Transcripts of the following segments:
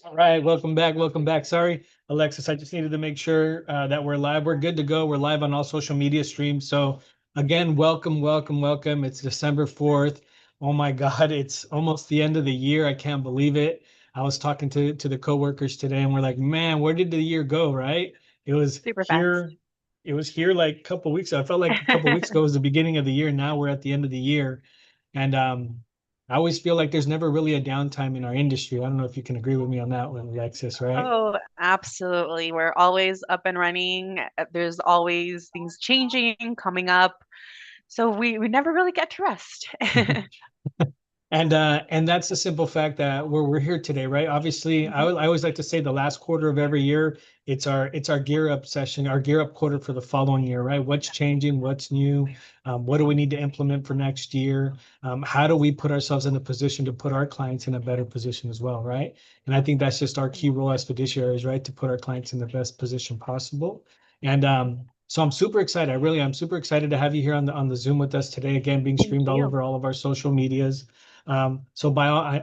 All right, welcome back. Welcome back. Sorry, Alexis, I just needed to make sure that we're live. We're good to go. We're live on all social media streams. So again, welcome, welcome, welcome. It's December 4th. Oh my God, it's almost the end of the year. I can't believe it. I was talking to the coworkers today and we're like, man, where did the year go, right? It was Super fast. here. It was here like a couple weeks ago. I felt like a couple weeks ago was the beginning of the year. Now we're at the end of the year. And I always feel like there's never really a downtime in our industry. I don't know if you can agree with me on that one, Alexis, right? Oh, absolutely. We're always up and running. There's always things changing, coming up. So we never really get to rest. And that's the simple fact that we're here today, right? Obviously, Mhm. I always like to say the last quarter of every year, it's our gear up session, our gear up quarter for the following year, right? What's changing? What's new? What do we need to implement for next year? How do we put ourselves in a position to put our clients in a better position as well, right? And I think that's just our key role as fiduciaries, right? To put our clients in the best position possible. And so I'm super excited. I'm super excited to have you here on the Zoom with us today. Again, being Thank streamed all you. over all of our social medias. So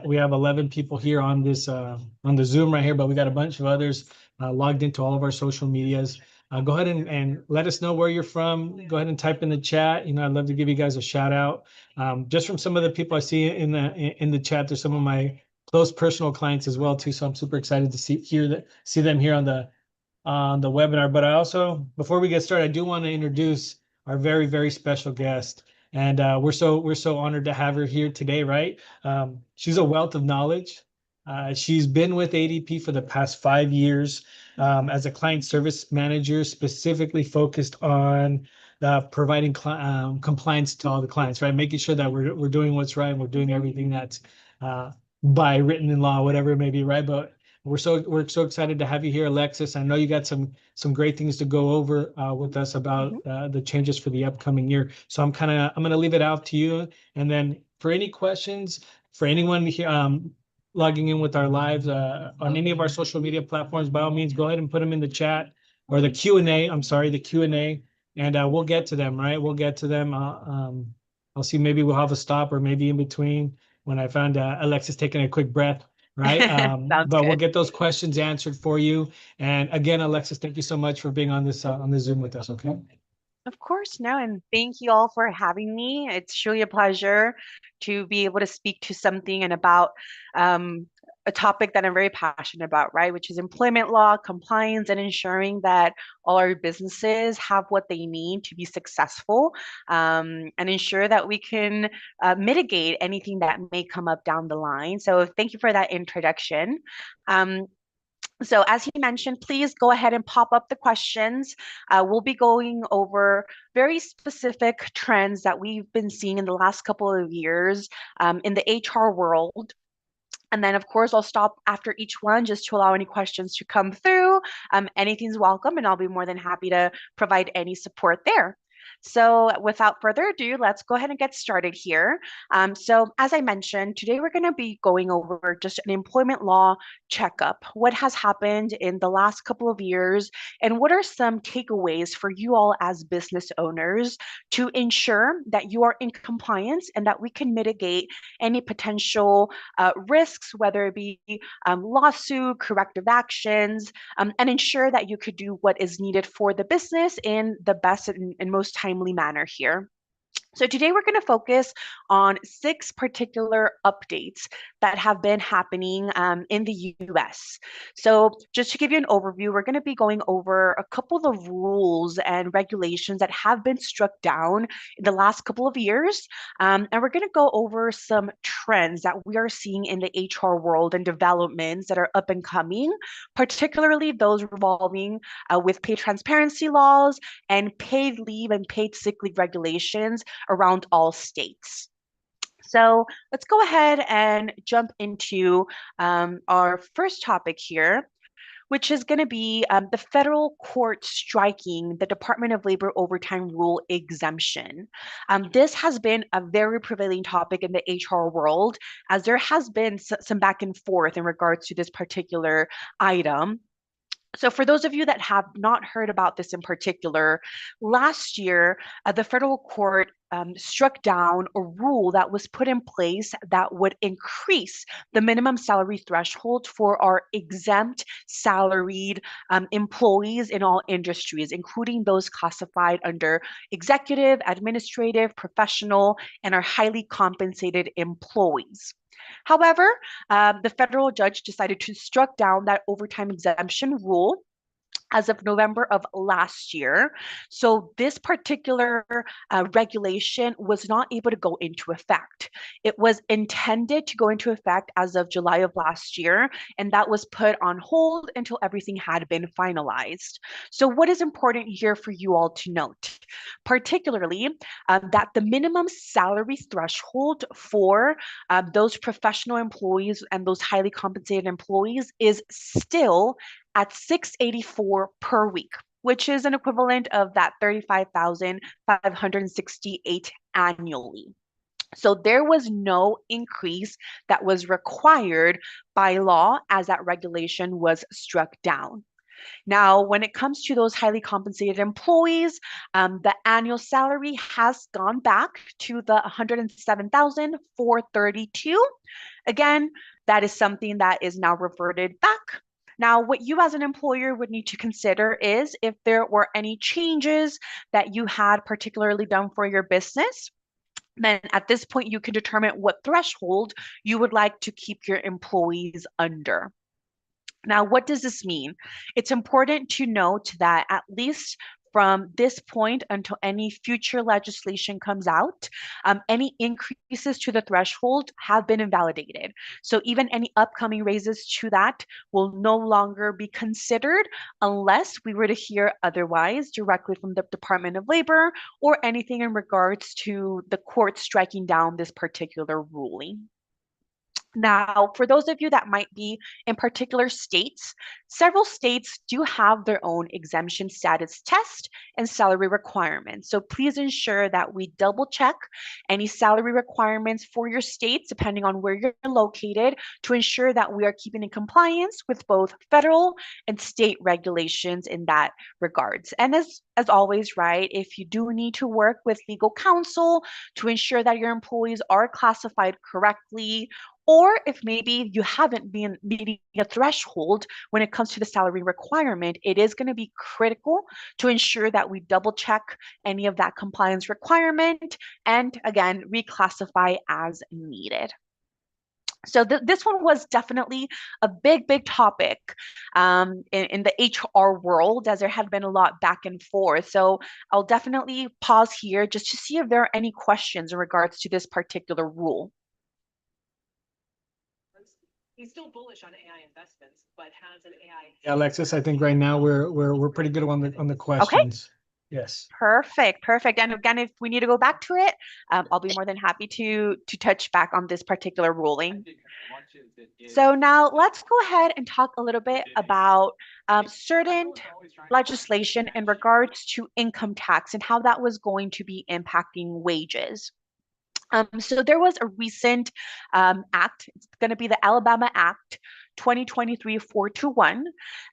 we have 11 people here on this on the Zoom right here, but we got a bunch of others logged into all of our social medias. Go ahead and let us know where you're from. Go ahead and type in the chat. I'd love to give you guys a shout out. Just from some of the people I see in the chat, there's some of my close personal clients as well too. So I'm super excited to see them here on the webinar. But I also, before we get started, I do want to introduce our very, very special guest. And we're so honored to have her here today, right? She's a wealth of knowledge. She's been with ADP for the past 5 years as a client service manager, specifically focused on providing compliance to all the clients, right? Making sure that we're doing what's right and we're doing everything that's by written in law, whatever it may be, right? But we're so excited to have you here, Alexis. I know you got some great things to go over with us about Mhm. the changes for the upcoming year. So I'm gonna leave it out to you. And then for any questions, for anyone here logging in with our lives on any of our social media platforms, by all means, go ahead and put them in the chat or the Q&A. I'm sorry, the Q&A, and we'll get to them. Right, we'll get to them. I'll see. Maybe we'll have a stop or maybe in between when I found Alexis taking a quick breath, right? Sounds But we'll good. get those questions answered for you. And again, Alexis, thank you so much for being on the Zoom with us. Okay. Of course, no, and thank you all for having me. It's truly a pleasure to be able to speak to something and about um, a topic that I'm very passionate about, right? Which is employment law, compliance, and ensuring that all our businesses have what they need to be successful, and ensure that we can mitigate anything that may come up down the line. So, thank you for that introduction. Um, so as he mentioned, please go ahead and pop up the questions. We'll be going over very specific trends that we've been seeing in the last couple of years in the HR world. And then, of course, I'll stop after each one just to allow any questions to come through. Anything's welcome, and I'll be more than happy to provide any support there. So, without further ado, let's go ahead and get started here. So, as I mentioned, today we're going to be going over just an employment law checkup. What has happened in the last couple of years, and what are some takeaways for you all as business owners to ensure that you are in compliance and that we can mitigate any potential risks, whether it be lawsuit, corrective actions, and ensure that you could do what is needed for the business in the best and most timely manner here. So today we're going to focus on six particular updates that have been happening in the US. So just to give you an overview, we're going to be going over a couple of rules and regulations that have been struck down in the last couple of years. And we're going to go over some trends that we are seeing in the HR world and developments that are up and coming, particularly those revolving with pay transparency laws and paid leave and paid sick leave regulations around all states. So let's go ahead and jump into our first topic here, which is going to be the federal court striking the Department of Labor overtime rule exemption. This has been a very prevailing topic in the HR world, as there has been some back and forth in regards to this particular item. So, for those of you that have not heard about this in particular, last year, the federal court struck down a rule that was put in place that would increase the minimum salary threshold for our exempt salaried employees in all industries, including those classified under executive, administrative, professional, and our highly compensated employees. However, the federal judge decided to struck down that overtime exemption rule as of November of last year. So this particular regulation was not able to go into effect. It was intended to go into effect as of July of last year, and that was put on hold until everything had been finalized. So what is important here for you all to note, particularly that the minimum salary threshold for those professional employees and those highly compensated employees is still at 684 per week, which is an equivalent of that 35,568 annually. So there was no increase that was required by law as that regulation was struck down. Now, when it comes to those highly compensated employees, the annual salary has gone back to the 107,432. Again, that is something that is now reverted back. Now, what you as an employer would need to consider is if there were any changes that you had particularly done for your business, then at this point you can determine what threshold you would like to keep your employees under. Now, what does this mean? It's important to note that at least from this point until any future legislation comes out, any increases to the threshold have been invalidated. So even any upcoming raises to that will no longer be considered unless we were to hear otherwise directly from the Department of Labor or anything in regards to the court striking down this particular ruling. Now, for those of you that might be in particular states, several states do have their own exemption status test and salary requirements. So please ensure that we double check any salary requirements for your states, depending on where you're located, to ensure that we are keeping in compliance with both federal and state regulations in that regards. And as always, right, if you do need to work with legal counsel to ensure that your employees are classified correctly, or if maybe you haven't been meeting a threshold when it comes to the salary requirement, it is going to be critical to ensure that we double check any of that compliance requirement and again, reclassify as needed. So this one was definitely a big topic in the HR world, as there had been a lot back and forth. So I'll definitely pause here just to see if there are any questions in regards to this particular rule. He's still bullish on AI investments, but has an AI. Yeah, Alexis, I think right now we're pretty good on the questions. Yes. Perfect. And again, if we need to go back to it, I'll be more than happy to touch back on this particular ruling. So now let's go ahead and talk a little bit about certain legislation in regards to income tax and how that was going to be impacting wages. So there was a recent act, it's going to be the Alabama Act 2023-421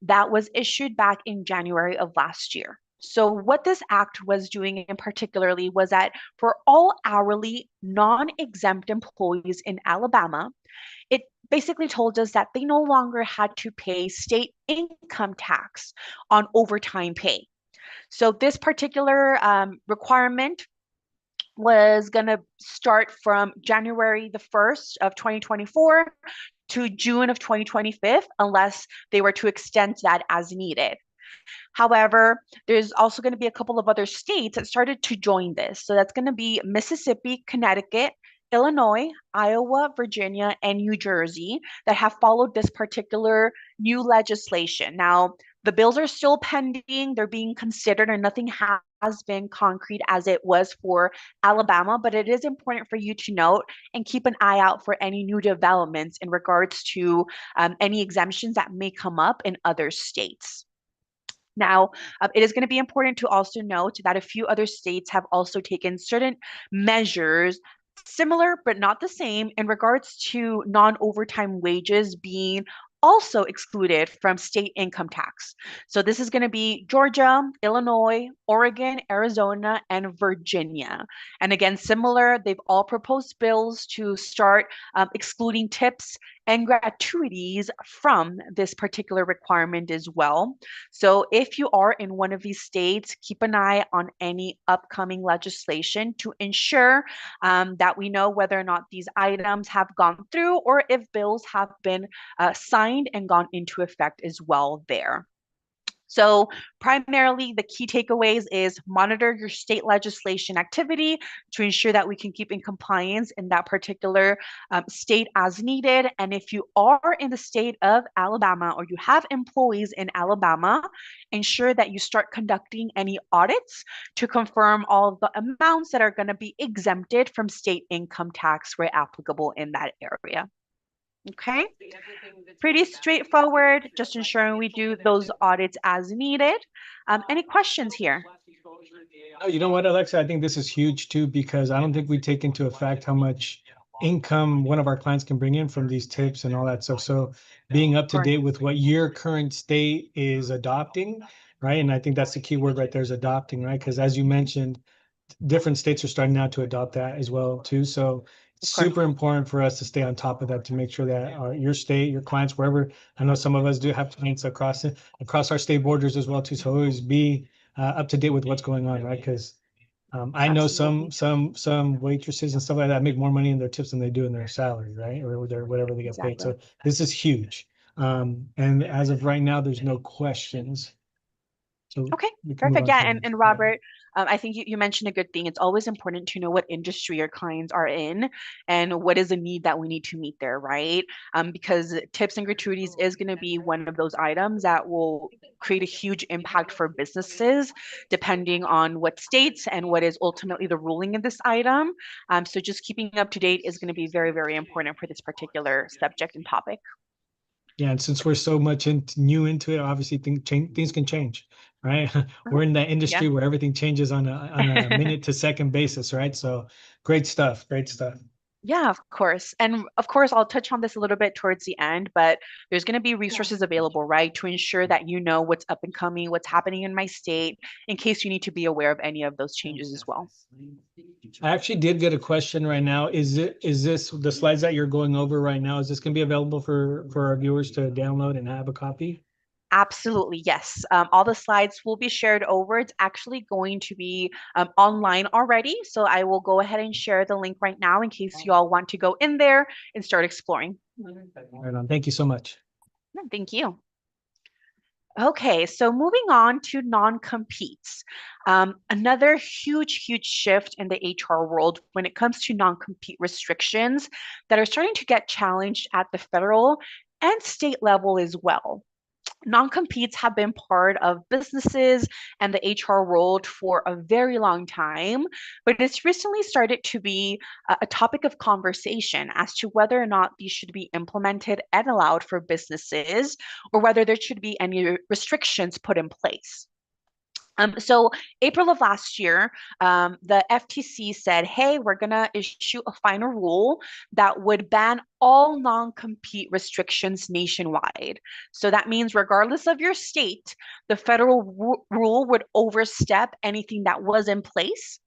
that was issued back in January of last year. So what this act was doing in particularly was that for all hourly non-exempt employees in Alabama, it basically told us that they no longer had to pay state income tax on overtime pay. So this particular requirement was going to start from January the 1st of 2024 to June of 2025, unless they were to extend that as needed. However, there's also going to be a couple of other states that started to join this. So that's going to be Mississippi, Connecticut, Illinois, Iowa, Virginia, and New Jersey that have followed this particular new legislation. Now, the bills are still pending, they're being considered, and nothing has been concrete as it was for Alabama, but it is important for you to note and keep an eye out for any new developments in regards to any exemptions that may come up in other states. Now, it is going to be important to also note that a few other states have also taken certain measures similar but not the same in regards to non-overtime wages being also excluded from state income tax. So this is going to be Georgia, Illinois, Oregon, Arizona, and Virginia. And again, similar, they've all proposed bills to start excluding tips and gratuities from this particular requirement as well. So if you are in one of these states, keep an eye on any upcoming legislation to ensure that we know whether or not these items have gone through or if bills have been signed and gone into effect as well there. So primarily the key takeaways is monitor your state legislation activity to ensure that we can keep in compliance in that particular state as needed. And if you are in the state of Alabama or you have employees in Alabama, ensure that you start conducting any audits to confirm all of the amounts that are going to be exempted from state income tax where applicable in that area. Okay, pretty straightforward, just ensuring we do those audits as needed. Any questions here? Oh, you know what, Alexa? I think this is huge too, because I don't think we take into effect how much income one of our clients can bring in from these tips and all that stuff. So being up to date with what your current state is adopting, right? And I think that's the key word right there is adopting, right? Because as you mentioned, different states are starting now to adopt that as well too. So it's super important for us to stay on top of that to make sure that your state, your clients, wherever. I know some of us do have clients across our state borders as well too. So always be up to date with what's going on, right? Because I know some waitresses and stuff like that make more money in their tips than they do in their salary, right? Or their whatever they get paid. So this is huge. And as of right now, there's no questions. So okay, we can move perfect. on Yeah, to and Robert, I think you mentioned a good thing. It's always important to know what industry your clients are in and what is the need that we need to meet there, right? Because tips and gratuities is going to be one of those items that will create a huge impact for businesses, depending on what states and what is ultimately the ruling in this item. So just keeping up to date is going to be very, very important for this particular subject and topic. Yeah, and since we're so much new into it, obviously things can change, right? We're in that industry Yeah. where everything changes on a minute to second basis, right? So great stuff, great stuff. Yeah, of course. And of course, I'll touch on this a little bit towards the end, but there's going to be resources available, right, to ensure that you know what's up and coming, what's happening in my state, in case you need to be aware of any of those changes as well. I actually did get a question right now. Is this the slides that you're going over right now? Is this going to be available for our viewers to download and have a copy? Absolutely, yes. All the slides will be shared over. It's actually going to be online already. So I will go ahead and share the link right now in case you all want to go in there and start exploring. Right on. Thank you so much. Thank you. Okay, so moving on to non-competes. Another huge, huge shift in the HR world when it comes to non-compete restrictions that are starting to get challenged at the federal and state level as well. Non-competes have been part of businesses and the HR world for a very long time, but it's recently started to be a topic of conversation as to whether or not these should be implemented and allowed for businesses, or whether there should be any restrictions put in place. So April of last year, the FTC said, hey, we're going to issue a final rule that would ban all non-compete restrictions nationwide. So that means regardless of your state, the federal rule would overstep anything that was in place.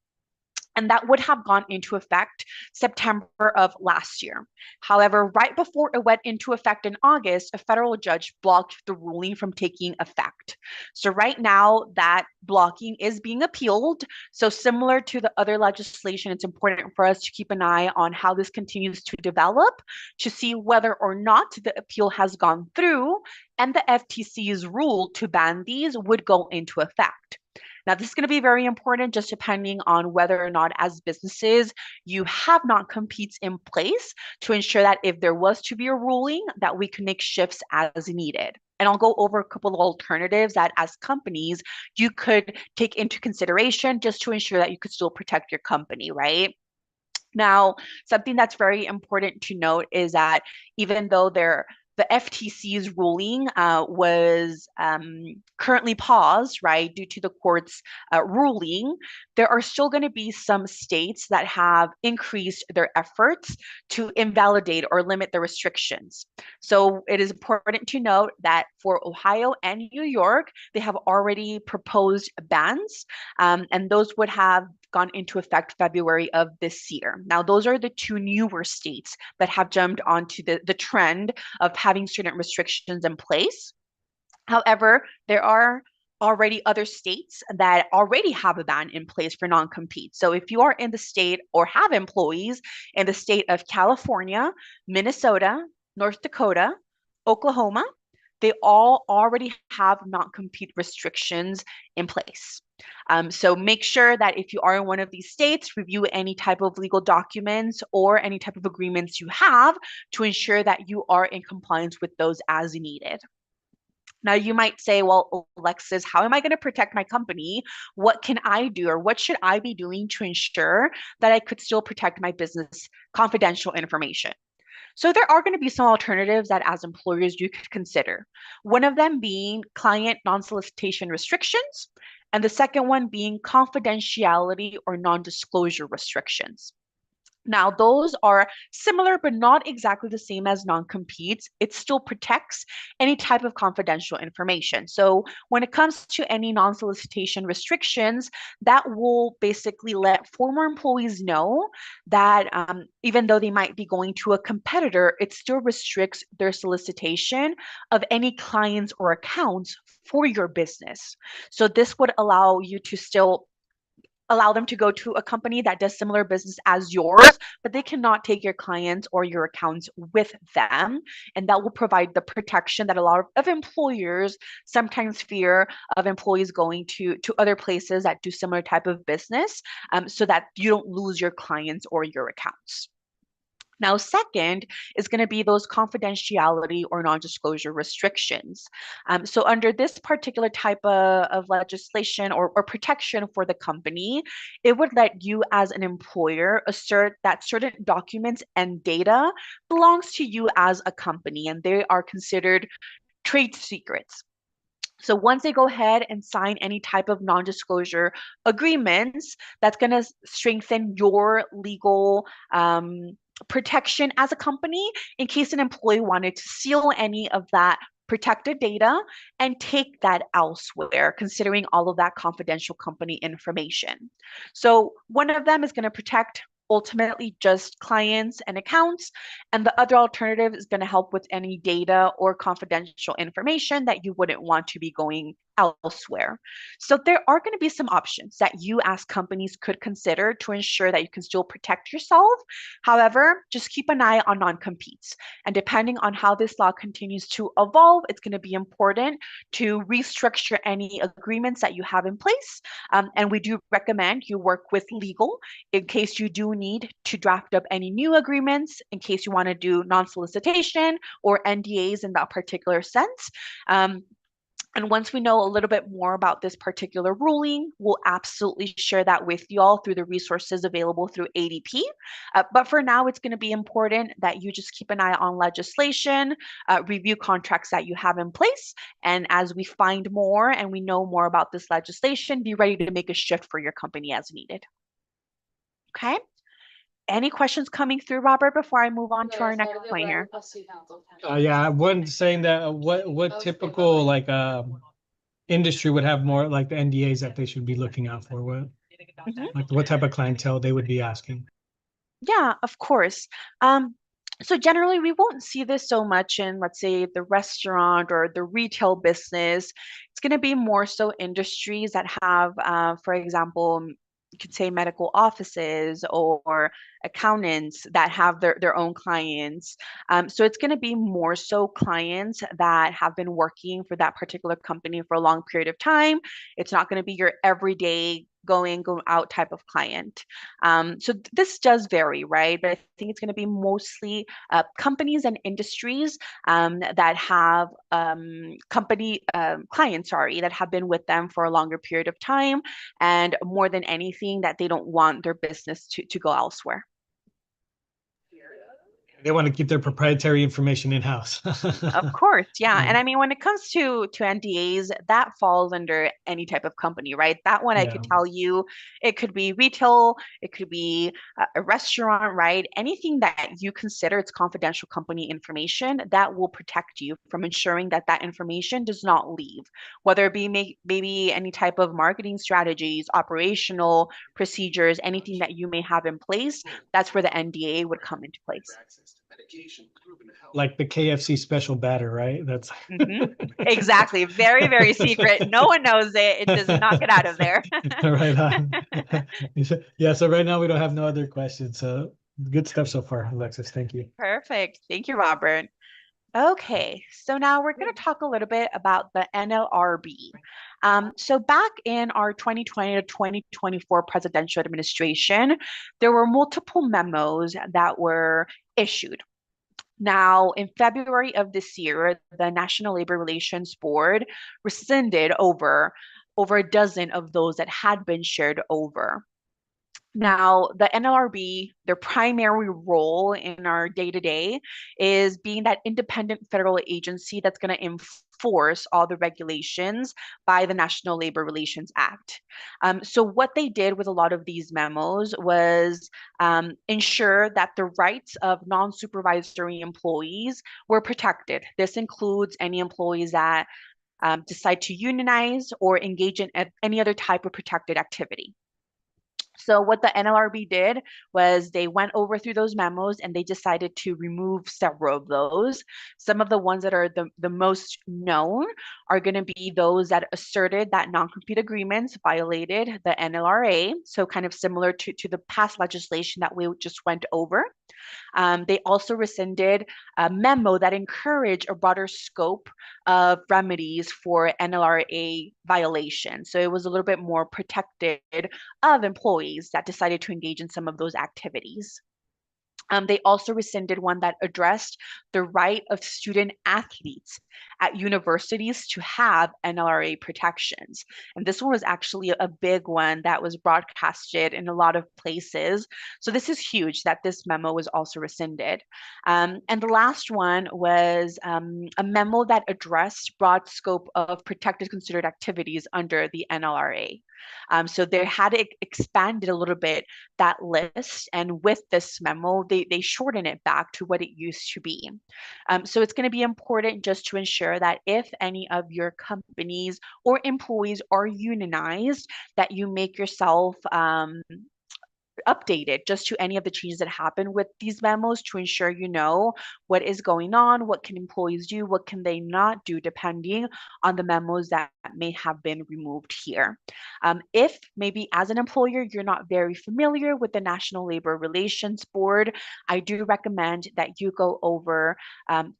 And that would have gone into effect September of last year. However, right before it went into effect in August, a federal judge blocked the ruling from taking effect. So right now, that blocking is being appealed. So similar to the other legislation, it's important for us to keep an eye on how this continues to develop to see whether or not the appeal has gone through and the FTC's rule to ban these would go into effect. Now, this is going to be very important just depending on whether or not, as businesses, you have non-competes in place to ensure that if there was to be a ruling, that we can make shifts as needed. And I'll go over a couple of alternatives that, as companies, you could take into consideration just to ensure that you could still protect your company, right? Now, something that's very important to note is that even though there the FTC's ruling was currently paused, right, due to the court's ruling, there are still going to be some states that have increased their efforts to invalidate or limit the restrictions. So it is important to note that for Ohio and New York, they have already proposed bans, and those would have gone into effect February of this year. Now, those are the two newer states that have jumped onto the trend of having certain restrictions in place. However, there are already other states that already have a ban in place for non-compete. So if you are in the state or have employees in the state of California, Minnesota, North Dakota, Oklahoma, they all already have non-compete restrictions in place. So make sure that if you are in one of these states, review any type of legal documents or any type of agreements you have to ensure that you are in compliance with those as needed. Now, you might say, well, Alexis, how am I going to protect my company? What can I do, or what should I be doing to ensure that I could still protect my business confidential information? So there are going to be some alternatives that as employers you could consider. One of them being client non-solicitation restrictions, and the second one being confidentiality or non-disclosure restrictions. Now, those are similar, but not exactly the same as non-competes. It still protects any type of confidential information. So when it comes to any non-solicitation restrictions, that will basically let former employees know that even though they might be going to a competitor, it still restricts their solicitation of any clients or accounts for your business. So this would allow you to still allow them to go to a company that does similar business as yours, but they cannot take your clients or your accounts with them. And that will provide the protection that a lot of employers sometimes fear of employees going to other places that do similar type of business, so that you don't lose your clients or your accounts. Now, second is going to be those confidentiality or non-disclosure restrictions. So under this particular type of legislation or protection for the company, it would let you as an employer assert that certain documents and data belongs to you as a company, and they are considered trade secrets. So once they go ahead and sign any type of non-disclosure agreements, that's going to strengthen your legal protection as a company in case an employee wanted to steal any of that protected data and take that elsewhere, considering all of that confidential company information. So one of them is going to protect ultimately just clients and accounts, and the other alternative is going to help with any data or confidential information that you wouldn't want to be going elsewhere. So there are going to be some options that you as companies could consider to ensure that you can still protect yourself. However, just keep an eye on non-competes. And depending on how this law continues to evolve, it's going to be important to restructure any agreements that you have in place. And we do recommend you work with legal in case you do need to draft up any new agreements, in case you want to do non-solicitation or NDAs in that particular sense. And once we know a little bit more about this particular ruling, we'll absolutely share that with you all through the resources available through ADP. But for now, it's going to be important that you just keep an eye on legislation, review contracts that you have in place. And as we find more and we know more about this legislation, be ready to make a shift for your company as needed. Okay. Any questions coming through, Robert, before I move on to our next point here? Yeah, one saying that what typical like industry would have more like the NDAs that they should be looking out for? What like what type of clientele they would be asking? Yeah, of course. So generally, we won't see this so much in, let's say, the restaurant or the retail business. It's going to be more so industries that have, for example, you could say medical offices or accountants that have their own clients. So it's going to be more so clients that have been working for that particular company for a long period of time. It's not going to be your everyday go out type of client. So this does vary, right? But I think it's going to be mostly companies and industries that have clients, that have been with them for a longer period of time, and more than anything, that they don't want their business to go elsewhere. They want to keep their proprietary information in-house. Of course, yeah. And Yeah. I mean, when it comes to NDAs, that falls under any type of company, right? That one I Yeah. could tell you, it could be retail, it could be a restaurant, right? Anything that you consider it's confidential company information, that will protect you from ensuring that that information does not leave, whether it be maybe any type of marketing strategies, operational procedures, anything that you may have in place. That's where the NDA would come into place. Like the KFC special batter, right? That's Hmm. Exactly. Very, very secret. No one knows it. It does not get out of there. right on. Yeah, so right now we don't have no other questions. So good stuff so far, Alexis. Thank you. Perfect. Thank you, Robert. Okay, so now we're going to talk a little bit about the NLRB. So back in our 2020 to 2024 presidential administration, there were multiple memos that were issued. Now, in February of this year, the National Labor Relations Board rescinded over a dozen of those that had been shared over. Now, the NLRB, their primary role in our day-to-day is being that independent federal agency that's going to enforce all the regulations by the National Labor Relations Act. So what they did with a lot of these memos was ensure that the rights of non-supervisory employees were protected. This includes any employees that decide to unionize or engage in any other type of protected activity. So what the NLRB did was they went over through those memos and they decided to remove several of those. Some of the ones that are the most known are going to be those that asserted that non-compete agreements violated the NLRA. So kind of similar to the past legislation that we just went over. They also rescinded a memo that encouraged a broader scope of remedies for NLRA violations. So it was a little bit more protected of employees that decided to engage in some of those activities. They also rescinded one that addressed the right of student athletes at universities to have NLRA protections. And this one was actually a big one that was broadcasted in a lot of places. So this is huge that this memo was also rescinded. And the last one was a memo that addressed broad scope of protected considered activities under the NLRA. So they had expanded a little bit that list, and with this memo, they shorten it back to what it used to be. So it's going to be important just to ensure that if any of your companies or employees are unionized, that you make yourself updated just to any of the changes that happen with these memos to ensure you know what is going on, what can employees do, what can they not do, depending on the memos that may have been removed here. If maybe as an employer, you're not very familiar with the National Labor Relations Board, I do recommend that you go over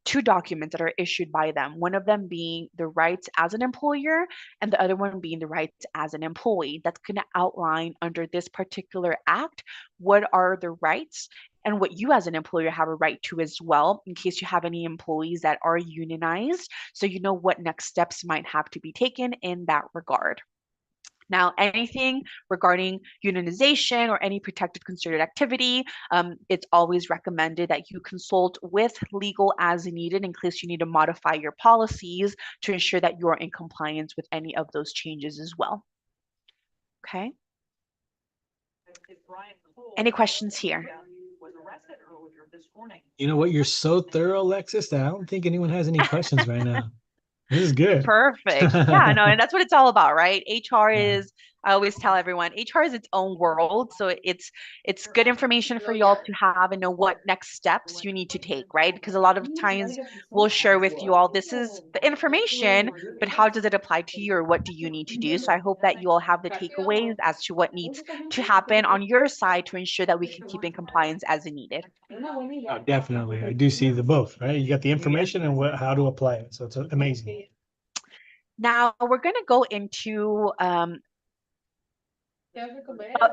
two documents that are issued by them, one of them being the rights as an employer and the other one being the rights as an employee. That's going to outline under this particular act what are the rights and what you as an employer have a right to as well, in case you have any employees that are unionized, so you know what next steps might have to be taken in that regard. Now, anything regarding unionization or any protected concerted activity, it's always recommended that you consult with legal as needed in case you need to modify your policies to ensure that you are in compliance with any of those changes as well. Okay. Any questions here? You know what? You're so thorough, Alexis, that I don't think anyone has any questions right now. This is good. Perfect. Yeah, no, and that's what it's all about, right? HR Yeah. is, I always tell everyone, HR is its own world. So it's good information for y'all to have and know what next steps you need to take, right? Because a lot of times we'll share with you all, this is the information, but how does it apply to you or what do you need to do? So I hope that you all have the takeaways as to what needs to happen on your side to ensure that we can keep in compliance as needed. Oh, definitely. I do see the both, right? You got the information and how to apply it. So it's amazing. Now we're going to go into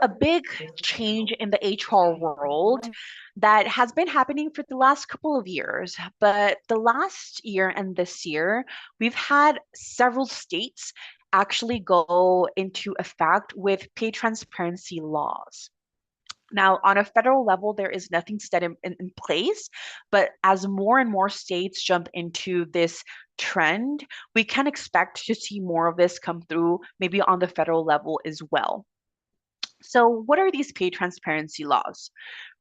a big change in the HR world that has been happening for the last couple of years. But the last year and this year, we've had several states actually go into effect with pay transparency laws. Now, on a federal level, there is nothing set in place, but as more and more states jump into this trend, we can expect to see more of this come through maybe on the federal level as well. So, what are these pay transparency laws?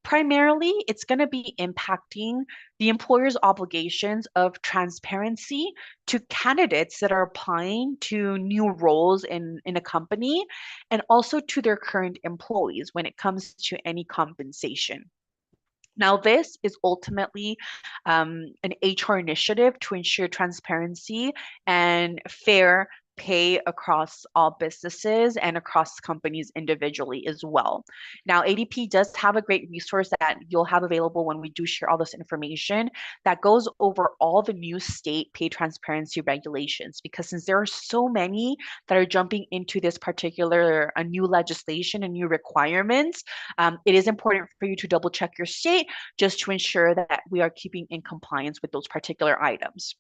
Primarily, it's going to be impacting the employer's obligations of transparency to candidates that are applying to new roles in a company and also to their current employees when it comes to any compensation. Now, this is ultimately an HR initiative to ensure transparency and fair pay across all businesses and across companies individually as well. Now, ADP does have a great resource that you'll have available when we do share all this information that goes over all the new state pay transparency regulations, because since there are so many that are jumping into this particular new legislation and new requirements, it is important for you to double check your state just to ensure that we are keeping in compliance with those particular items.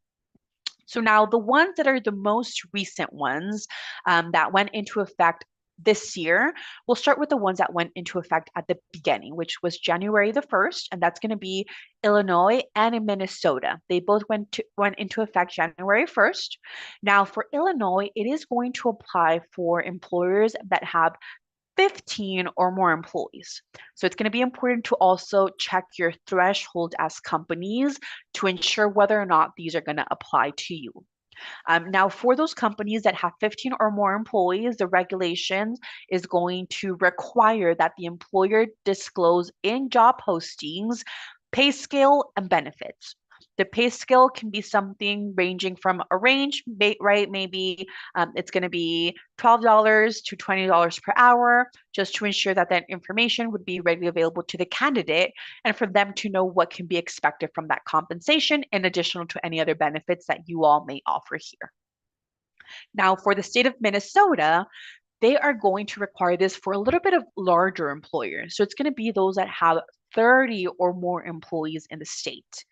So now the ones that are the most recent ones that went into effect this year, we'll start with the ones that went into effect at the beginning, which was January the 1st, and that's going to be Illinois and in Minnesota. They both went into effect January 1st. Now for Illinois, it is going to apply for employers that have 15 or more employees. So it's going to be important to also check your threshold as companies to ensure whether or not these are going to apply to you. Now, for those companies that have 15 or more employees, the regulations is going to require that the employer disclose in job postings pay scale and benefits. The pay scale can be something ranging from a range, right? Maybe it's going to be $12 to $20 per hour, just to ensure that that information would be readily available to the candidate and for them to know what can be expected from that compensation in addition to any other benefits that you all may offer here. Now, for the state of Minnesota, they are going to require this for a little bit of larger employers. So it's going to be those that have 30 or more employees in the state.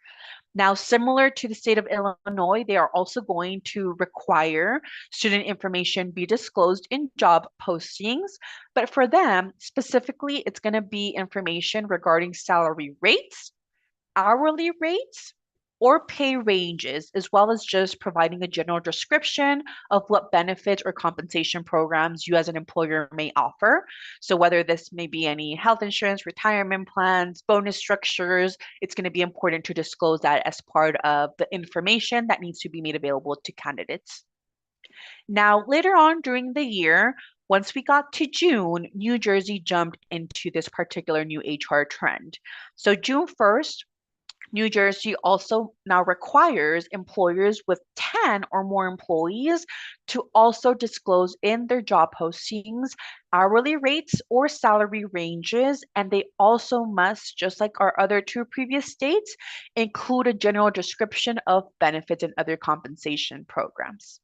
Now, similar to the state of Illinois, they are also going to require student information be disclosed in job postings. But for them, specifically, it's going to be information regarding salary rates, hourly rates, or pay ranges, as well as just providing a general description of what benefits or compensation programs you as an employer may offer. So whether this may be any health insurance, retirement plans, bonus structures, it's going to be important to disclose that as part of the information that needs to be made available to candidates. Now, later on during the year, once we got to June, New Jersey jumped into this particular new HR trend. So June 1st, New Jersey also now requires employers with 10 or more employees to also disclose in their job postings hourly rates or salary ranges. And they also must, just like our other two previous states, include a general description of benefits and other compensation programs.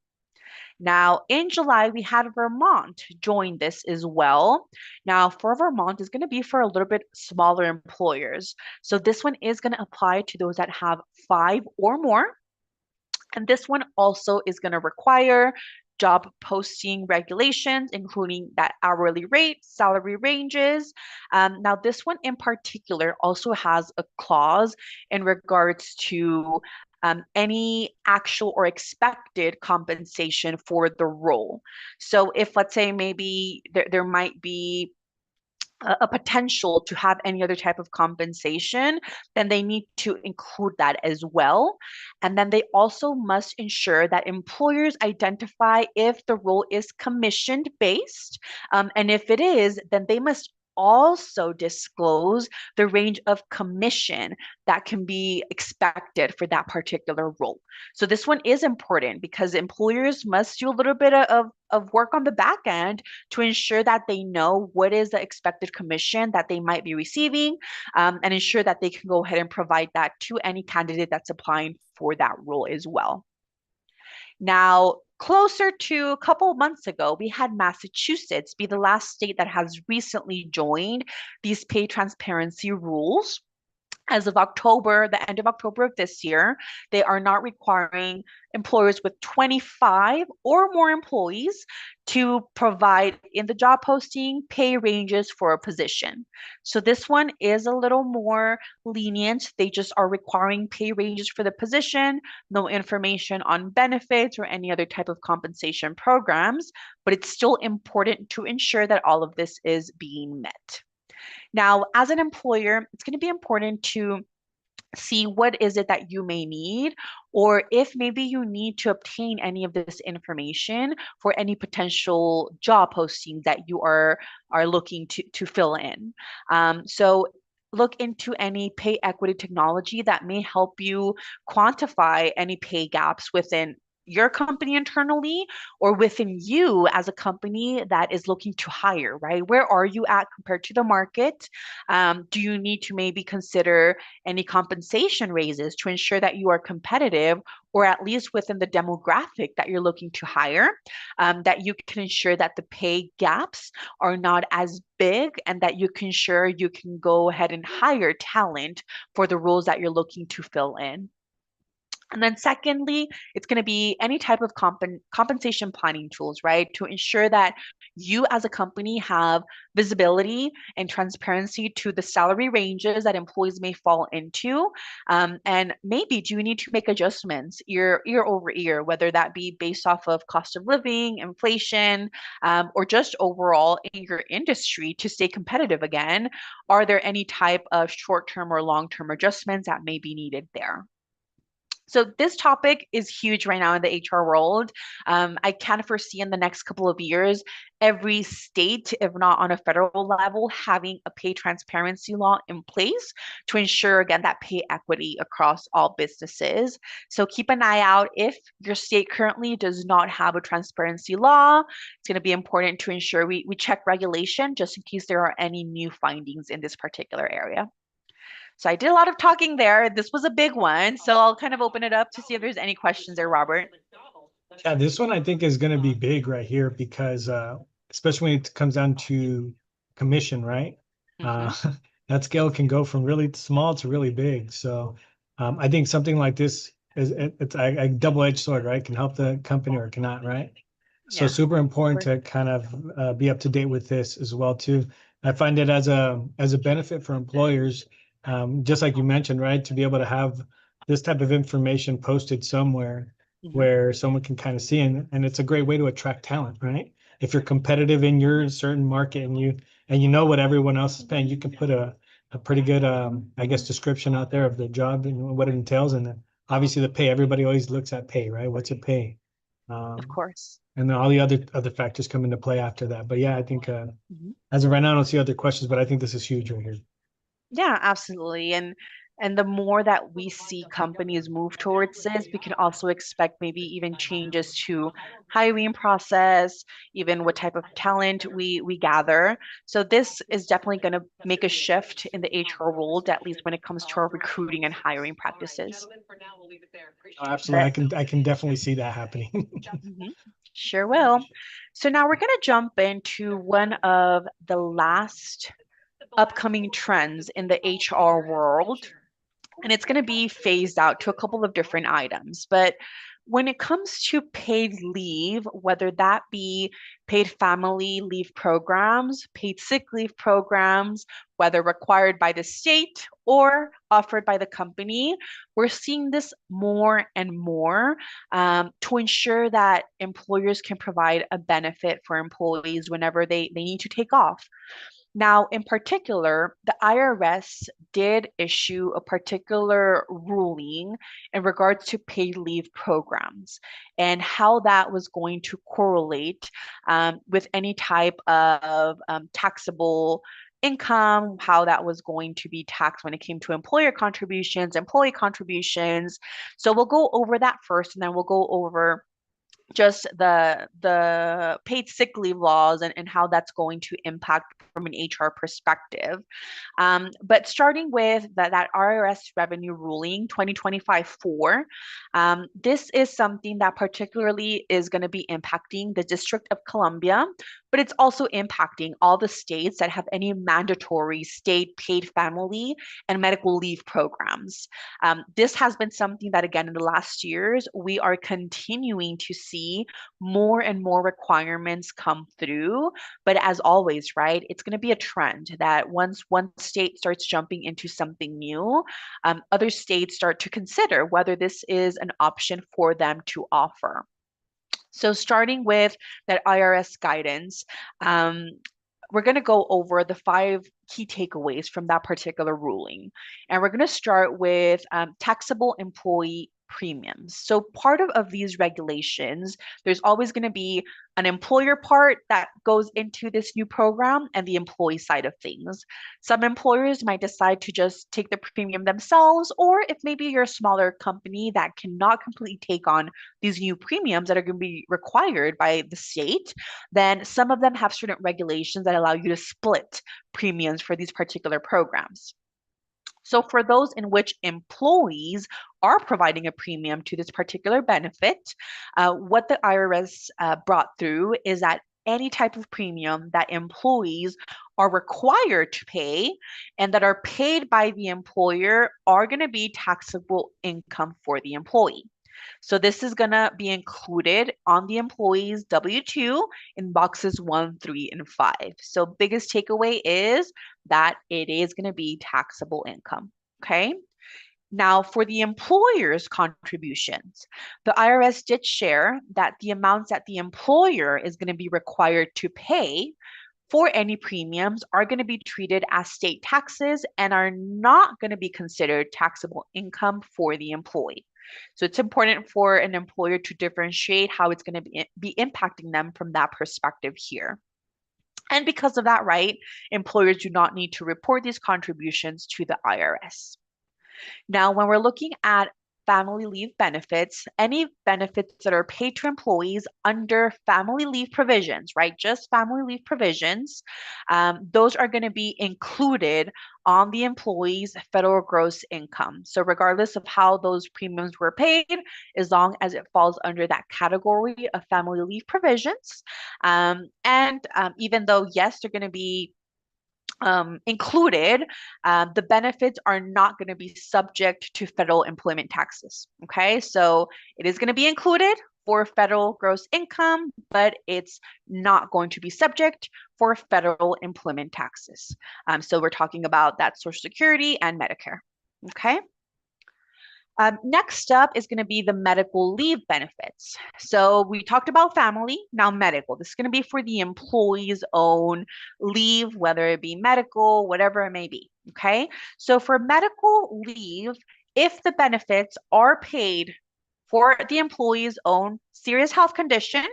Now, in July, we had Vermont join this as well. Now, for Vermont, is going to be for a little bit smaller employers. So this one is going to apply to those that have 5 or more. And this one also is going to require job posting regulations, including that hourly rate, salary ranges. Now, this one in particular also has a clause in regards to any actual or expected compensation for the role. So if, let's say, maybe there might be a potential to have any other type of compensation, then they need to include that as well. And then they also must ensure that employers identify if the role is commissioned based. And if it is, then they must also disclose the range of commission that can be expected for that particular role. So this one is important because employers must do a little bit of work on the back end to ensure that they know what is the expected commission that they might be receiving, and ensure that they can go ahead and provide that to any candidate that's applying for that role as well. Now, closer to a couple of months ago, we had Massachusetts be the last state that has recently joined these pay transparency rules. As of October, the end of October of this year, they are not requiring employers with 25 or more employees to provide in the job posting pay ranges for a position. So this one is a little more lenient. They just are requiring pay ranges for the position, no information on benefits or any other type of compensation programs, but it's still important to ensure that all of this is being met. Now, as an employer, it's going to be important to see what is it that you may need, or if maybe you need to obtain any of this information for any potential job postings that you are looking to fill in. So look into any pay equity technology that may help you quantify any pay gaps within your company internally or within you as a company that is looking to hire, right? Where are you at compared to the market? Do you need to maybe consider any compensation raises to ensure that you are competitive or at least within the demographic that you're looking to hire, that you can ensure that the pay gaps are not as big and that you can ensure you can go ahead and hire talent for the roles that you're looking to fill in. And then secondly, it's going to be any type of compensation planning tools, right? To ensure that you as a company have visibility and transparency to the salary ranges that employees may fall into. And maybe do you need to make adjustments year over year, whether that be based off of cost of living, inflation, or just overall in your industry to stay competitive again? Are there any type of short-term or long-term adjustments that may be needed there? So this topic is huge right now in the HR world. I can foresee in the next couple of years, every state, if not on a federal level, having a pay transparency law in place to ensure, again, that pay equity across all businesses. So keep an eye out if your state currently does not have a transparency law. It's going to be important to ensure we check regulation just in case there are any new findings in this particular area. So I did a lot of talking there. This was a big one. So I'll kind of open it up to see if there's any questions there, Robert. Yeah, this one I think is going to be big right here because especially when it comes down to commission, right? That scale can go from really small to really big. So I think something like this it's a double-edged sword, right? Can help the company or cannot, right? So Yeah. super important to kind of be up to date with this as well too. I find it as a benefit for employers, just like you mentioned, right? To be able to have this type of information posted somewhere where someone can kind of see, and it's a great way to attract talent, right? If you're competitive in your certain market and you know what everyone else is paying, you can put a pretty good I guess description out there of the job and what it entails, and then obviously the pay. Everybody always looks at pay, right? What's it pay? Of course. And then all the other factors come into play after that. But yeah, I think as of right now, I don't see other questions, but I think this is huge right here. Yeah, absolutely. And the more that we see companies move towards this, we can also expect maybe even changes to hiring process, even what type of talent we gather. So this is definitely going to make a shift in the HR world, at least when it comes to our recruiting and hiring practices. Oh, absolutely, I can definitely see that happening. Sure will. So now we're going to jump into one of the last upcoming trends in the HR world, and it's going to be phased out to a couple of different items. But when it comes to paid leave, whether that be paid family leave programs, paid sick leave programs, whether required by the state or offered by the company, we're seeing this more and more to ensure that employers can provide a benefit for employees whenever they need to take off. Now, in particular, the IRS did issue a particular ruling in regards to paid leave programs and how that was going to correlate with any type of taxable income, how that was going to be taxed when it came to employer contributions, employee contributions. So we'll go over that first, and then we'll go over just the paid sick leave laws and how that's going to impact from an HR perspective. But starting with that IRS revenue ruling 2025-4, this is something that particularly is going to be impacting the District of Columbia, but it's also impacting all the states that have any mandatory state paid family and medical leave programs. This has been something that, again, in the last years, we are continuing to see more and more requirements come through. But as always, right, it's going to be a trend that once one state starts jumping into something new, other states start to consider whether this is an option for them to offer. So starting with that IRS guidance, we're going to go over the 5 key takeaways from that particular ruling. And we're going to start with taxable employee premiums. So part of these regulations, there's always going to be an employer part that goes into this new program and the employee side of things. Some employers might decide to just take the premium themselves, or if maybe you're a smaller company that cannot completely take on these new premiums that are going to be required by the state, then some of them have certain regulations that allow you to split premiums for these particular programs. So for those in which employees are providing a premium to this particular benefit, what the IRS brought through is that any type of premium that employees are required to pay and that are paid by the employer are going to be taxable income for the employee. So this is going to be included on the employee's W-2 in boxes 1, 3, and 5. So biggest takeaway is that it is going to be taxable income, okay? Now, for the employer's contributions, the IRS did share that the amounts that the employer is going to be required to pay for any premiums are going to be treated as state taxes and are not going to be considered taxable income for the employee. So it's important for an employer to differentiate how it's going to be impacting them from that perspective here. And because of that, right, employers do not need to report these contributions to the IRS. Now, when we're looking at family leave benefits, any benefits that are paid to employees under family leave provisions, right? Just family leave provisions, those are going to be included on the employee's federal gross income. So regardless of how those premiums were paid, as long as it falls under that category of family leave provisions. Even though, yes, they're going to be included, the benefits are not going to be subject to federal employment taxes. Okay, so it is going to be included for federal gross income, but it's not going to be subject for federal employment taxes. So we're talking about that Social Security and Medicare. Okay. Next up is going to be the medical leave benefits. So we talked about family, now medical. This is going to be for the employee's own leave, whether it be medical, whatever it may be. Okay. So for medical leave, if the benefits are paid for the employee's own serious health condition,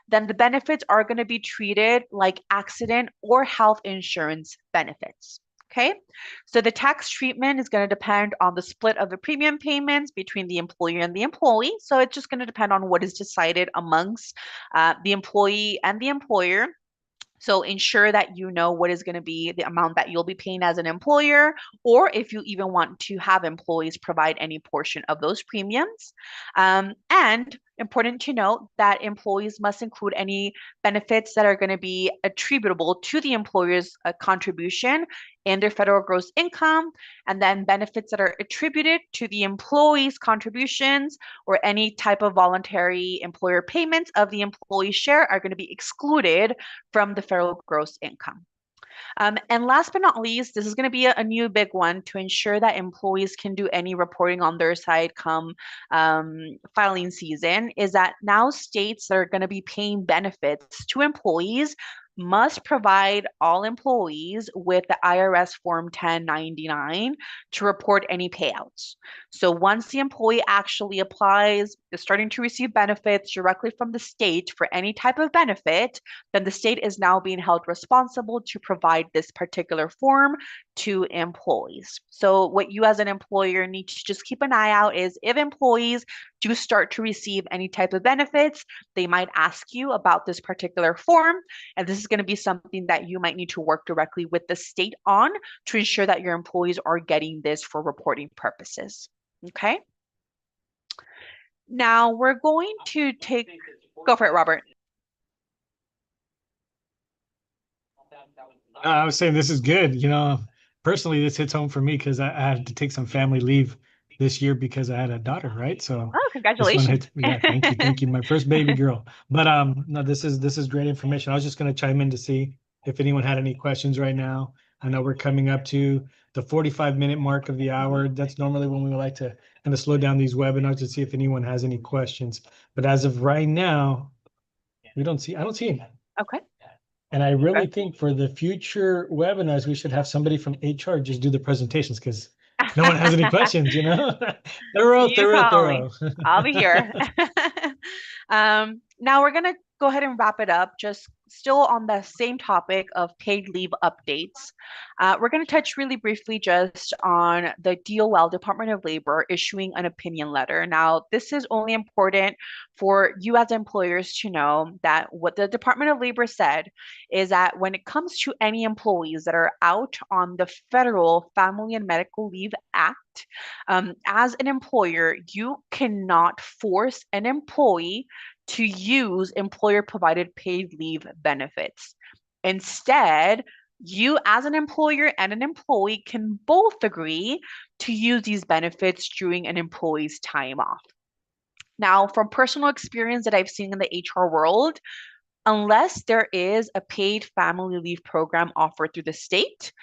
then the benefits are going to be treated like accident or health insurance benefits. Okay, so the tax treatment is going to depend on the split of the premium payments between the employer and the employee. So it's just going to depend on what is decided amongst the employee and the employer. So ensure that you know what is going to be the amount that you'll be paying as an employer, or if you even want to have employees provide any portion of those premiums. And important to note that employees must include any benefits that are going to be attributable to the employer's contribution in their federal gross income, and then benefits that are attributed to the employee's contributions or any type of voluntary employer payments of the employee share are going to be excluded from the federal gross income. And last but not least, this is going to be a new big one to ensure that employees can do any reporting on their side come filing season, is that now states that are going to be paying benefits to employees must provide all employees with the IRS Form 1099 to report any payouts. So once the employee actually applies, is starting to receive benefits directly from the state for any type of benefit, then the state is now being held responsible to provide this particular form to employees. So what you as an employer need to just keep an eye out is if employees do start to receive any type of benefits, they might ask you about this particular form. And this is going to be something that you might need to work directly with the state on to ensure that your employees are getting this for reporting purposes. Okay. Now we're going to go for it, Robert. I was saying this is good. Personally, this hits home for me because I had to take some family leave this year because I had a daughter, right? So Oh, this one congratulations. hits. Yeah, thank you. My first baby girl. But no, this is great information. I was just going to chime in to see if anyone had any questions right now. I know we're coming up to the 45-minute mark of the hour. That's normally when we like to kind of slow down these webinars to see if anyone has any questions. But as of right now, I don't see any. Okay. And I really Okay. think for the future webinars, we should have somebody from HR just do the presentations because no one has any questions, Thorough, You thorough, call me. thorough. I'll be here. Now we're gonna go ahead and wrap it up. Just still on the same topic of paid leave updates. We're gonna touch really briefly just on the DOL, Department of Labor, issuing an opinion letter. Now, this is only important for you as employers to know that what the Department of Labor said is that when it comes to any employees that are out on the Federal Family and Medical Leave Act, as an employer, you cannot force an employee to use employer provided paid leave benefits. Instead, you as an employer and an employee can both agree to use these benefits during an employee's time off. Now, from personal experience that I've seen in the HR world, unless there is a paid family leave program offered through the state,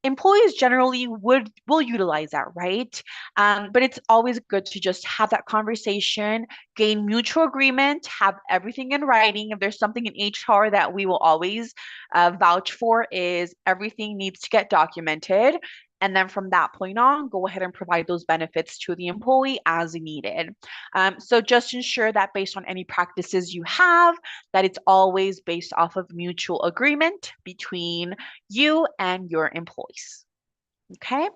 employees generally will utilize that, right? But it's always good to just have that conversation, gain mutual agreement, have everything in writing. If there's something in HR that we will always vouch for, is everything needs to get documented. And then from that point on, go ahead and provide those benefits to the employee as needed. So just ensure that based on any practices you have, that it's always based off of mutual agreement between you and your employees. Okay.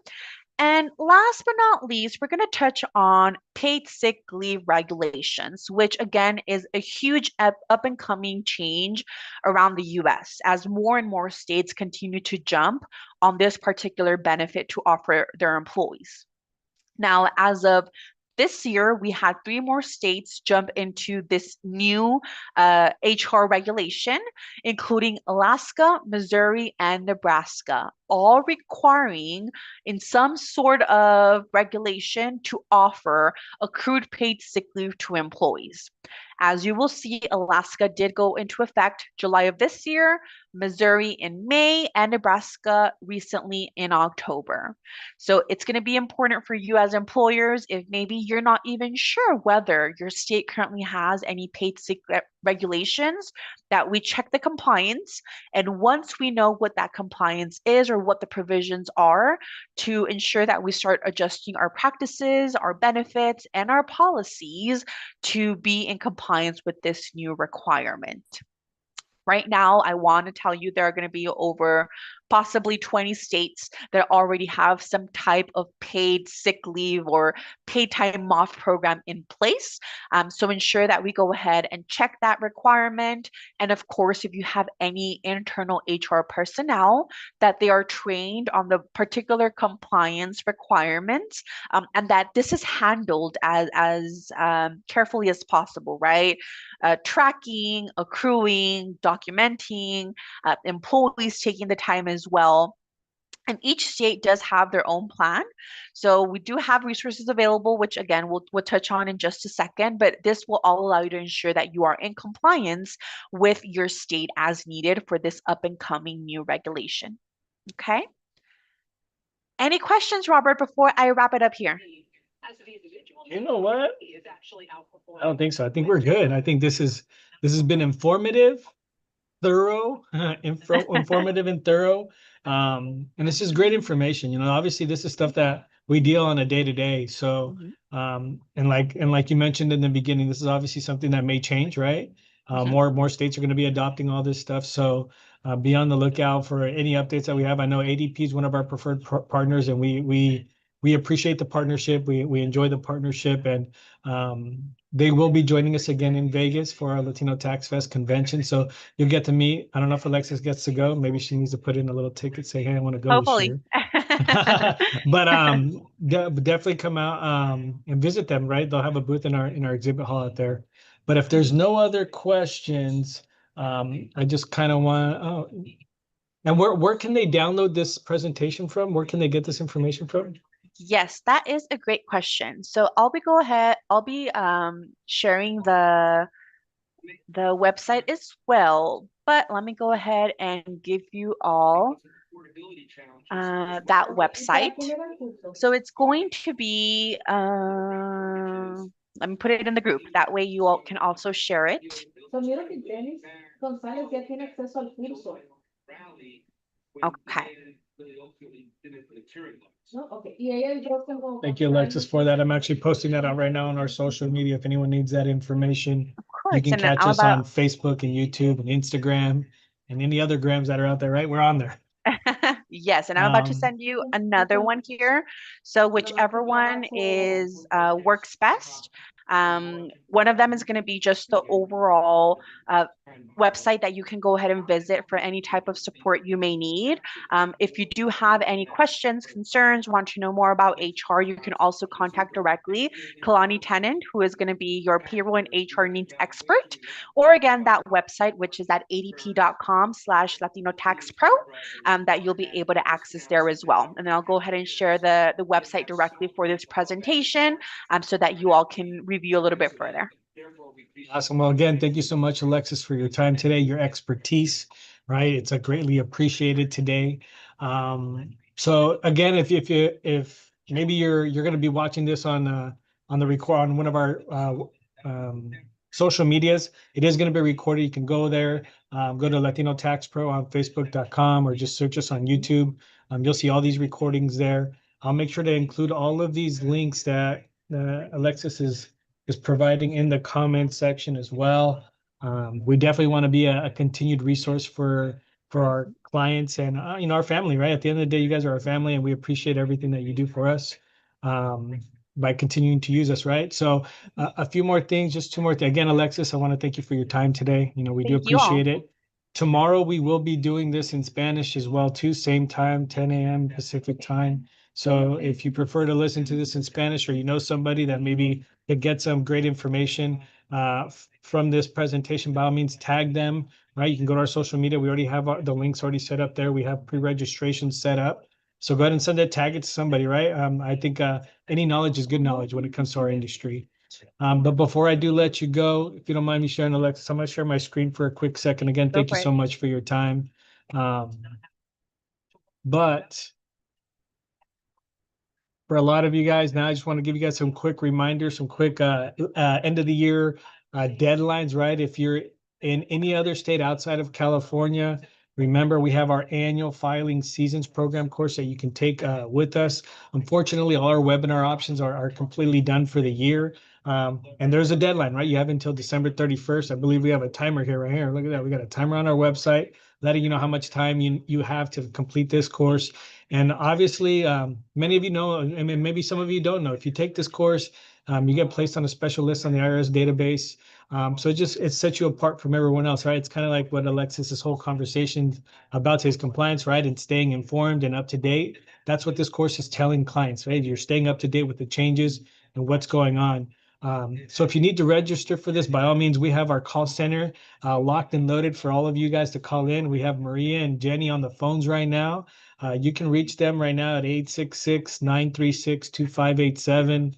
And last but not least, we're going to touch on paid sick leave regulations, which again is a huge up and coming change around the US as more and more states continue to jump on this particular benefit to offer their employees. Now, as of this year, we had 3 more states jump into this new HR regulation, including Alaska, Missouri, and Nebraska, all requiring in some sort of regulation to offer accrued paid sick leave to employees. As you will see, Alaska did go into effect July of this year, Missouri in May, and Nebraska recently in October. So it's going to be important for you as employers if maybe you're not even sure whether your state currently has any paid sick regulations, that we check the compliance. And once we know what that compliance is or what the provisions are, to ensure that we start adjusting our practices, our benefits, and our policies to be in compliance with this new requirement. Right now, I want to tell you there are going to be over possibly 20 states that already have some type of paid sick leave or paid time off program in place. So ensure that we go ahead and check that requirement. And of course, if you have any internal HR personnel, that they are trained on the particular compliance requirements, and that this is handled as carefully as possible, right? Tracking, accruing, documenting, employees taking the time as well. And each state does have their own plan. So we do have resources available, which again, we'll touch on in just a second, but this will all allow you to ensure that you are in compliance with your state as needed for this up and coming new regulation. Okay. Any questions, Robert, before I wrap it up here? As the individual. You know what? Is actually outperforming. I don't think so. I think we're good. I think this has been informative, thorough, informative and thorough. And this is great information. Obviously this is stuff that we deal on a day to day. So, and like you mentioned in the beginning, this is obviously something that may change, right? More states are going to be adopting all this stuff. So, be on the lookout for any updates that we have. I know ADP is one of our preferred partners, and we appreciate the partnership. We enjoy the partnership, and they will be joining us again in Vegas for our Latino Tax Fest convention. So you'll get to meet. I don't know if Alexis gets to go. Maybe she needs to put in a little ticket, say, hey, I want to go this Hopefully. year. But definitely come out and visit them, right? They'll have a booth in our exhibit hall out there. But if there's no other questions, I just kind of want And where can they download this presentation from? Where can they get this information from? Yes, that is a great question. So I'll be sharing the website as well, but let me go ahead and give you all that website. So it's going to be, let me put it in the group. That way you all can also share it. Okay. Thank you, Alexis, for that. I'm actually posting that out right now on our social media. If anyone needs that information, Of you course. can And catch I'm us about on Facebook and YouTube and Instagram and any other grams that are out there, right? We're on there. Yes, and I'm about to Um, send you another one here. So whichever one is works best. One of them is going to be just the overall website that you can go ahead and visit for any type of support you may need. If you do have any questions, concerns, want to know more about HR, you can also contact directly Kalani Tennant, who is going to be your payroll and HR needs expert. Or again, that website, which is at adp.com/Latino Tax Pro, that you'll be able to access there as well. And then I'll go ahead and share the website directly for this presentation so that you all can review a little bit further. Awesome. Well, again, thank you so much, Alexis, for your time today, your expertise, right? It's a greatly appreciated today. So again, if maybe you're going to be watching this on the record on one of our social medias, it is going to be recorded. You can go there, go to Latino Tax Pro on Facebook.com or just search us on YouTube. You'll see all these recordings there. I'll make sure to include all of these links that Alexis is providing in the comment section as well. We definitely want to be a continued resource for our clients and our family, right? At the end of the day, you guys are our family, and we appreciate everything that you do for us by continuing to use us, right? So a few more things, just two more things. Again, Alexis, I want to thank you for your time today. We do Thank you all. appreciate it. Tomorrow we will be doing this in Spanish as well, too. Same time, 10 a.m. Pacific time. So if you prefer to listen to this in Spanish, or you know somebody that maybe could get some great information from this presentation, by all means, tag them, right? You can go to our social media. We already have the links already set up there. We have pre-registration set up. So go ahead and send it, tag it to somebody, right? I think any knowledge is good knowledge when it comes to our industry. But before I do let you go, if you don't mind me sharing, Alexis, I'm going to share my screen for a quick second. Again, Go thank you for it. so much for your time. But for a lot of you guys, now I just want to give you guys some quick reminders, some quick end of the year deadlines, right? If you're in any other state outside of California, remember we have our annual filing seasons program course that you can take with us. Unfortunately, all our webinar options are completely done for the year. And there's a deadline, right? You have until December 31st. I believe we have a timer here, right here. Look at that. We got a timer on our website letting you know how much time you have to complete this course. And obviously, many of you know, and maybe some of you don't know, if you take this course, you get placed on a special list on the IRS database. So it sets you apart from everyone else, right? It's kind of like what Alexis's whole conversation about his compliance, right? And staying informed and up to date. That's what this course is telling clients, right? You're staying up to date with the changes and what's going on. So if you need to register for this, by all means, we have our call center locked and loaded for all of you guys to call in. We have Maria and Jenny on the phones right now. You can reach them right now at 866-936-2587.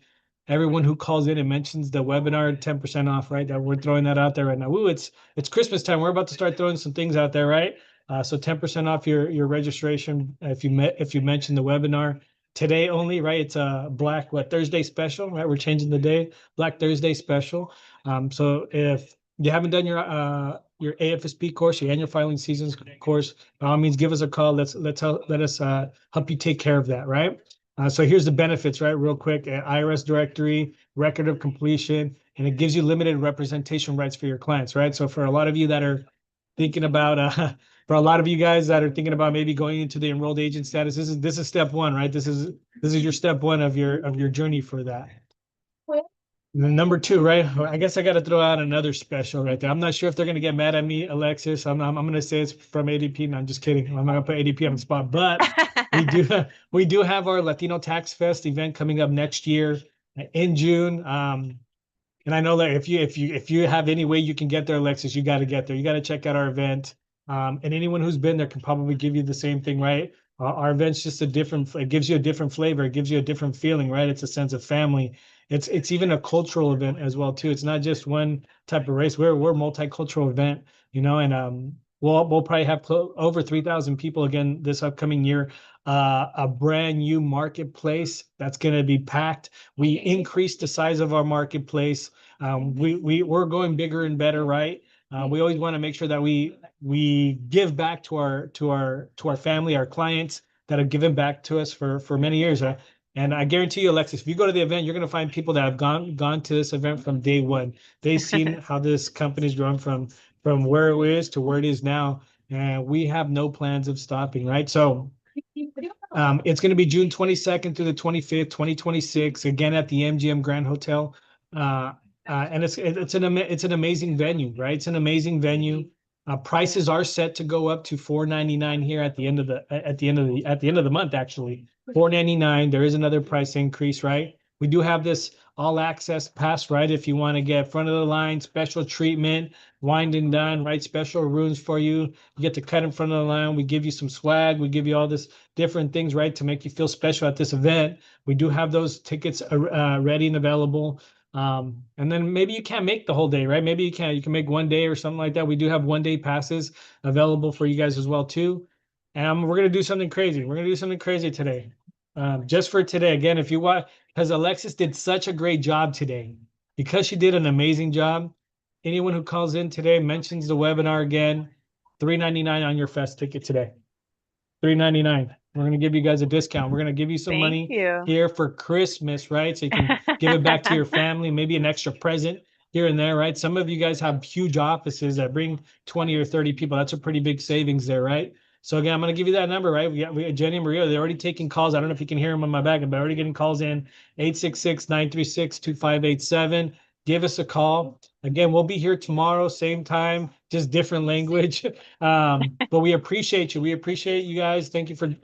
Everyone who calls in and mentions the webinar, 10% off, right? That we're throwing that out there right now. Ooh, it's Christmas time. We're about to start throwing some things out there, right? So 10% off your registration if you mention the webinar today only, right? It's a Black Thursday special, right? We're changing the day, Black Thursday special. So if you haven't done your AFSP course, your annual filing seasons course, by all means, give us a call. Let us help you take care of that, right? So here's the benefits, right? Real quick, IRS directory, record of completion, and it gives you limited representation rights for your clients, right? So for a lot of you that are thinking about, for a lot of you guys that are thinking about maybe going into the enrolled agent status, this is step one, right? This is your step one of your journey for that. Number two, right? I guess I got to throw out another special right there. I'm not sure if they're going to get mad at me, Alexis. I'm going to say it's from ADP. No, I'm just kidding. I'm not going to put ADP on the spot, but we do have our Latino Tax Fest event coming up next year in June. And I know that if you have any way you can get there, Alexis, you got to get there. You got to check out our event. And anyone who's been there can probably give you the same thing, right? Our event's just a different, it gives you a different flavor. It gives you a different feeling, right? It's a sense of family. It's even a cultural event as well, too. It's not just one type of race. We're a multicultural event, you know, and we'll probably have over 3,000 people again this upcoming year. A brand new marketplace that's going to be packed. We increased the size of our marketplace. We're going bigger and better, right? We always want to make sure that we give back to our family, our clients that have given back to us for many years. And I guarantee you, Alexis, if you go to the event, you're going to find people that have gone to this event from day one. They've seen how this company's grown from where it is to where it is now, and we have no plans of stopping. Right, so. It's going to be June 22nd through the 25th, 2026, again at the MGM Grand Hotel. And it's an amazing venue, right? It's an amazing venue. Prices are set to go up to $4.99 here at the end of the month, actually. $4.99. There is another price increase, right? We do have this all access pass, right? If you want to get front of the line, special treatment, wined and done, right? Special rooms for you. You get to cut in front of the line. We give you some swag. We give you all this different things, right, to make you feel special at this event. We do have those tickets ready and available. And then maybe you can't make the whole day, right? Maybe you can make one day or something like that. We do have 1 day passes available for you guys as well too. And we're gonna do something crazy. We're gonna do something crazy today. Just for today. Again, if you want, because Alexis did such a great job today, because she did an amazing job. Anyone who calls in today, mentions the webinar again, $3.99 on your fest ticket today. $3.99. We're going to give you guys a discount. We're going to give you some Thank money you. here for Christmas, right? So you can give it back to your family, maybe an extra present here and there, right? Some of you guys have huge offices that bring 20 or 30 people. That's a pretty big savings there, right? So again, I'm going to give you that number, right? We got Jenny and Maria. They're already taking calls. I don't know if you can hear them on my back, but they're already getting calls in. 866-936-2587. Give us a call. Again, we'll be here tomorrow, same time, just different language. But we appreciate you. We appreciate you guys. Thank you for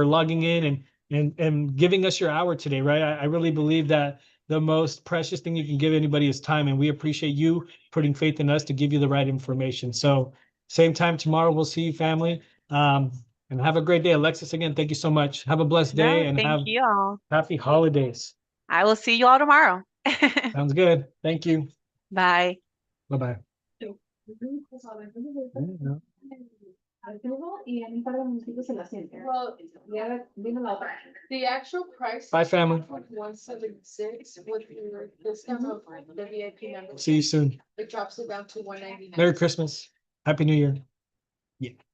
logging in and giving us your hour today, right? I really believe that the most precious thing you can give anybody is time, and we appreciate you putting faith in us to give you the right information. So same time tomorrow, we'll see you, family. And have a great day. Alexis, again, thank you so much. Have a blessed day No, and thank have you all. happy holidays. I will see you all tomorrow. Sounds good. Thank you. Bye. Bye-bye. Well, the actual price. Bye, family. $176 with your discount of the VIP membership. See you soon. It drops it down to $199. Merry Christmas. Happy New Year. Yeah.